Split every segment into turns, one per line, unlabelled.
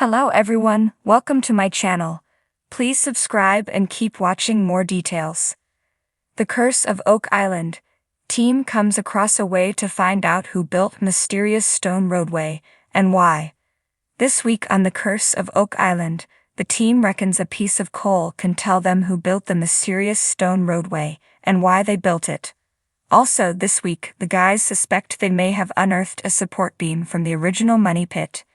Hello everyone, welcome to my channel. Please subscribe and keep watching more details. The Curse of Oak Island. Team comes across a way to find out who built mysterious stone roadway, and why. This week on The Curse of Oak Island, the team reckons a piece of coal can tell them who built the mysterious stone roadway, and why they built it. Also this week, the guys suspect they may have unearthed a support beam from the original money pit.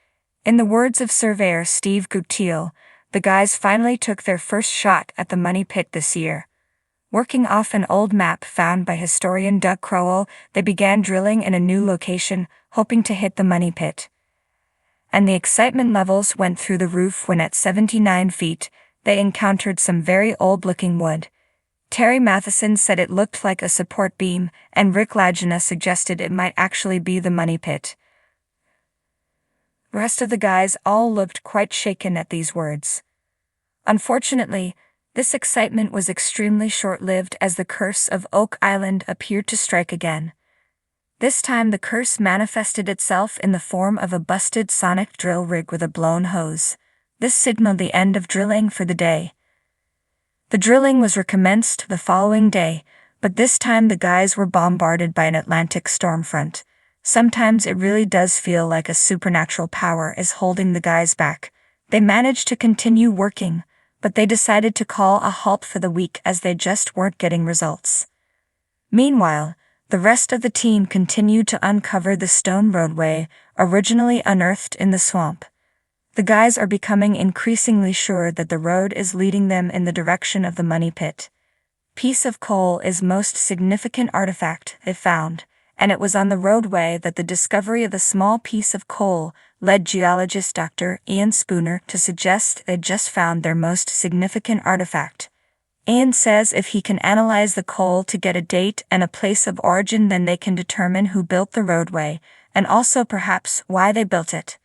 In the words of surveyor Steve Gutiel, the guys finally took their first shot at the money pit this year. Working off an old map found by historian Doug Crowell, they began drilling in a new location, hoping to hit the money pit. And the excitement levels went through the roof when at 79 feet, they encountered some very old-looking wood. Terry Matheson said it looked like a support beam, and Rick Lagina suggested it might actually be the money pit. The rest of the guys all looked quite shaken at these words. Unfortunately, this excitement was extremely short-lived as the curse of Oak Island appeared to strike again. This time the curse manifested itself in the form of a busted sonic drill rig with a blown hose. This signaled the end of drilling for the day. The drilling was recommenced the following day, but this time the guys were bombarded by an Atlantic storm front. Sometimes it really does feel like a supernatural power is holding the guys back. They managed to continue working, but they decided to call a halt for the week as they just weren't getting results. Meanwhile, the rest of the team continued to uncover the stone roadway, originally unearthed in the swamp. The guys are becoming increasingly sure that the road is leading them in the direction of the money pit. Piece of coal is most significant artifact they found, and it was on the roadway that the discovery of the small piece of coal led geologist Dr. Ian Spooner to suggest they'd just found their most significant artifact. Ian says if he can analyze the coal to get a date and a place of origin, then they can determine who built the roadway, and also perhaps why they built it.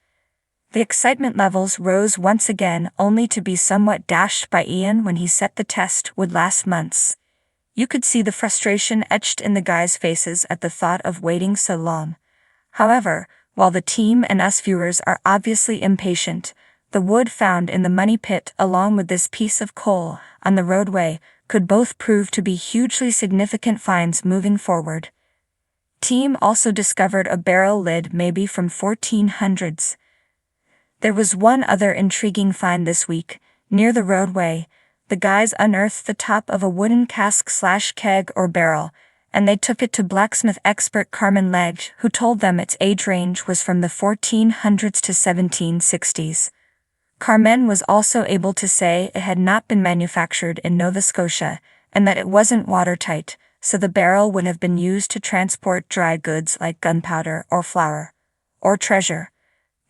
The excitement levels rose once again, only to be somewhat dashed by Ian when he said the test would last months. You could see the frustration etched in the guys' faces at the thought of waiting so long. However, while the team and us viewers are obviously impatient, the wood found in the money pit along with this piece of coal on the roadway could both prove to be hugely significant finds moving forward. Team also discovered a barrel lid maybe from 1400s. There was one other intriguing find this week. Near the roadway, the guys unearthed the top of a wooden cask/keg or barrel, and they took it to blacksmith expert Carmen Legge, who told them its age range was from the 1400s to 1760s. Carmen was also able to say it had not been manufactured in Nova Scotia, and that it wasn't watertight, so the barrel would have been used to transport dry goods like gunpowder or flour. Or treasure.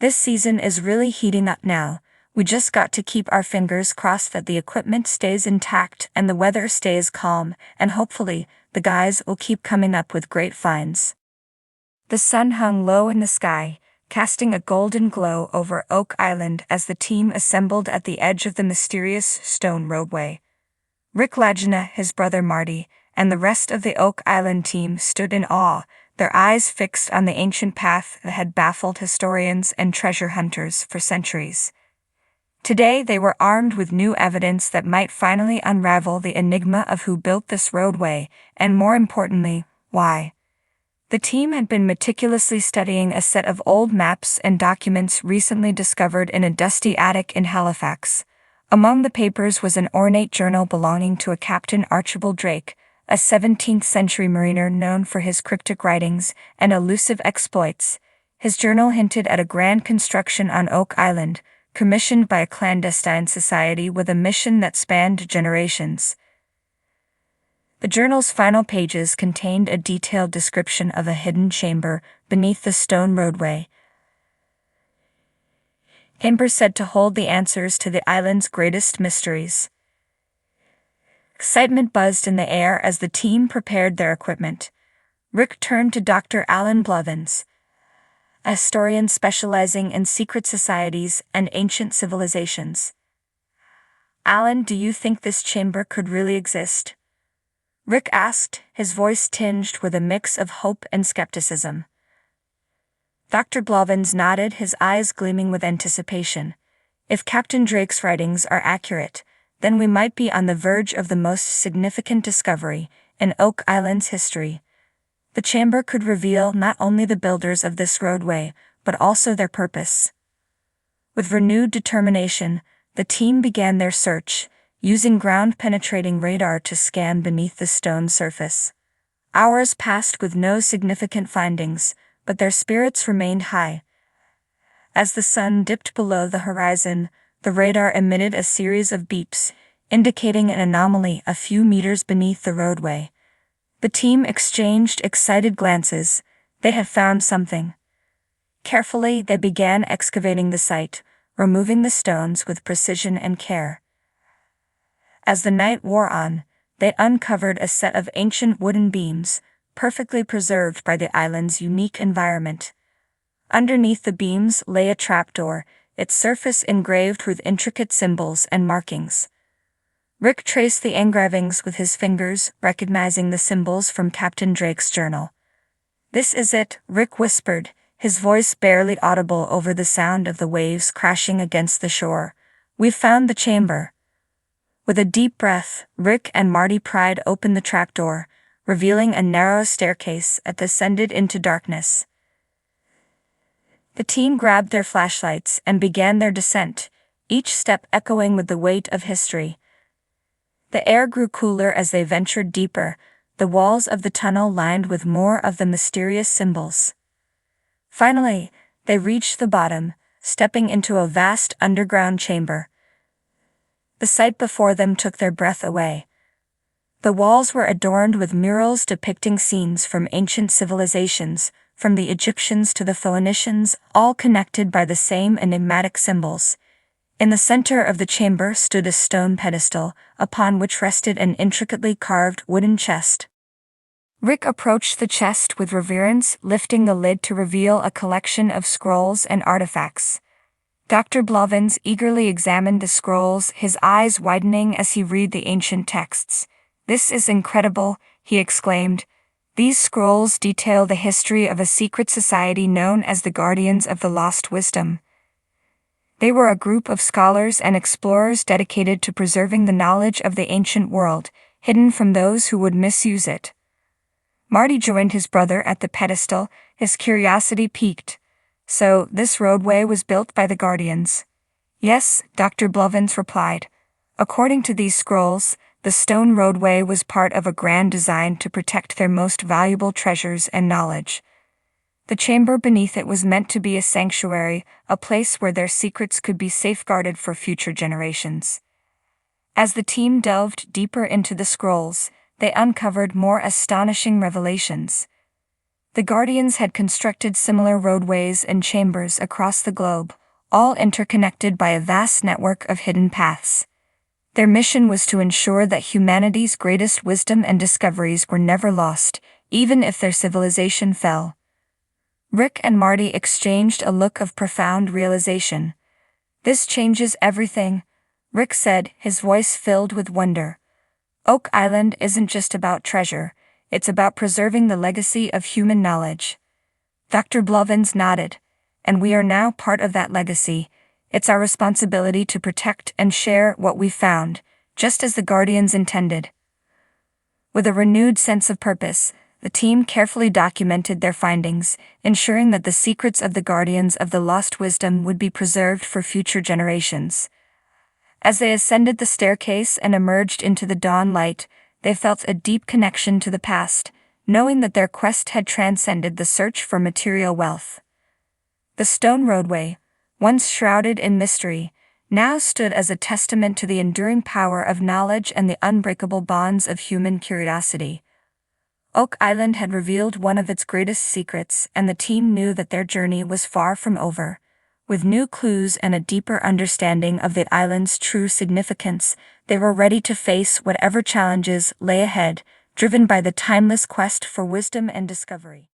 This season is really heating up now. We just got to keep our fingers crossed that the equipment stays intact and the weather stays calm, and hopefully, the guys will keep coming up with great finds. The sun hung low in the sky, casting a golden glow over Oak Island as the team assembled at the edge of the mysterious stone roadway. Rick Lagina, his brother Marty, and the rest of the Oak Island team stood in awe, their eyes fixed on the ancient path that had baffled historians and treasure hunters for centuries. Today they were armed with new evidence that might finally unravel the enigma of who built this roadway, and more importantly, why. The team had been meticulously studying a set of old maps and documents recently discovered in a dusty attic in Halifax. Among the papers was an ornate journal belonging to a Captain Archibald Drake, a 17th-century mariner known for his cryptic writings and elusive exploits. His journal hinted at a grand construction on Oak Island, commissioned by a clandestine society with a mission that spanned generations. The journal's final pages contained a detailed description of a hidden chamber beneath the stone roadway. Chamber said to hold the answers to the island's greatest mysteries. Excitement buzzed in the air as the team prepared their equipment. Rick turned to Dr. Alan Blevins, a historian specializing in secret societies and ancient civilizations. Alan, do you think this chamber could really exist? Rick asked, his voice tinged with a mix of hope and skepticism. Dr. Blevins nodded, his eyes gleaming with anticipation. If Captain Drake's writings are accurate, then we might be on the verge of the most significant discovery in Oak Island's history. The chamber could reveal not only the builders of this roadway, but also their purpose. With renewed determination, the team began their search, using ground-penetrating radar to scan beneath the stone surface. Hours passed with no significant findings, but their spirits remained high. As the sun dipped below the horizon, the radar emitted a series of beeps, indicating an anomaly a few meters beneath the roadway. The team exchanged excited glances. They had found something. Carefully, they began excavating the site, removing the stones with precision and care. As the night wore on, they uncovered a set of ancient wooden beams, perfectly preserved by the island's unique environment. Underneath the beams lay a trapdoor, its surface engraved with intricate symbols and markings. Rick traced the engravings with his fingers, recognizing the symbols from Captain Drake's journal. "This is it," Rick whispered, his voice barely audible over the sound of the waves crashing against the shore. "We've found the chamber." With a deep breath, Rick and Marty pried open the trapdoor, revealing a narrow staircase that descended into darkness. The team grabbed their flashlights and began their descent, each step echoing with the weight of history. The air grew cooler as they ventured deeper, the walls of the tunnel lined with more of the mysterious symbols. Finally, they reached the bottom, stepping into a vast underground chamber. The sight before them took their breath away. The walls were adorned with murals depicting scenes from ancient civilizations, from the Egyptians to the Phoenicians, all connected by the same enigmatic symbols. In the center of the chamber stood a stone pedestal, upon which rested an intricately carved wooden chest. Rick approached the chest with reverence, lifting the lid to reveal a collection of scrolls and artifacts. Dr. Blevins eagerly examined the scrolls, his eyes widening as he read the ancient texts. "This is incredible," he exclaimed. "These scrolls detail the history of a secret society known as the Guardians of the Lost Wisdom." They were a group of scholars and explorers dedicated to preserving the knowledge of the ancient world, hidden from those who would misuse it. Marty joined his brother at the pedestal, his curiosity piqued. "So, this roadway was built by the Guardians?" "Yes," Dr. Blevins replied. "According to these scrolls, the stone roadway was part of a grand design to protect their most valuable treasures and knowledge. The chamber beneath it was meant to be a sanctuary, a place where their secrets could be safeguarded for future generations." As the team delved deeper into the scrolls, they uncovered more astonishing revelations. The Guardians had constructed similar roadways and chambers across the globe, all interconnected by a vast network of hidden paths. Their mission was to ensure that humanity's greatest wisdom and discoveries were never lost, even if their civilization fell. Rick and Marty exchanged a look of profound realization. "This changes everything," Rick said, his voice filled with wonder. "Oak Island isn't just about treasure, it's about preserving the legacy of human knowledge." Dr. Blevins nodded. "And we are now part of that legacy. It's our responsibility to protect and share what we found, just as the Guardians intended." With a renewed sense of purpose, the team carefully documented their findings, ensuring that the secrets of the Guardians of the Lost Wisdom would be preserved for future generations. As they ascended the staircase and emerged into the dawn light, they felt a deep connection to the past, knowing that their quest had transcended the search for material wealth. The stone roadway, once shrouded in mystery, now stood as a testament to the enduring power of knowledge and the unbreakable bonds of human curiosity. Oak Island had revealed one of its greatest secrets, and the team knew that their journey was far from over. With new clues and a deeper understanding of the island's true significance, they were ready to face whatever challenges lay ahead, driven by the timeless quest for wisdom and discovery.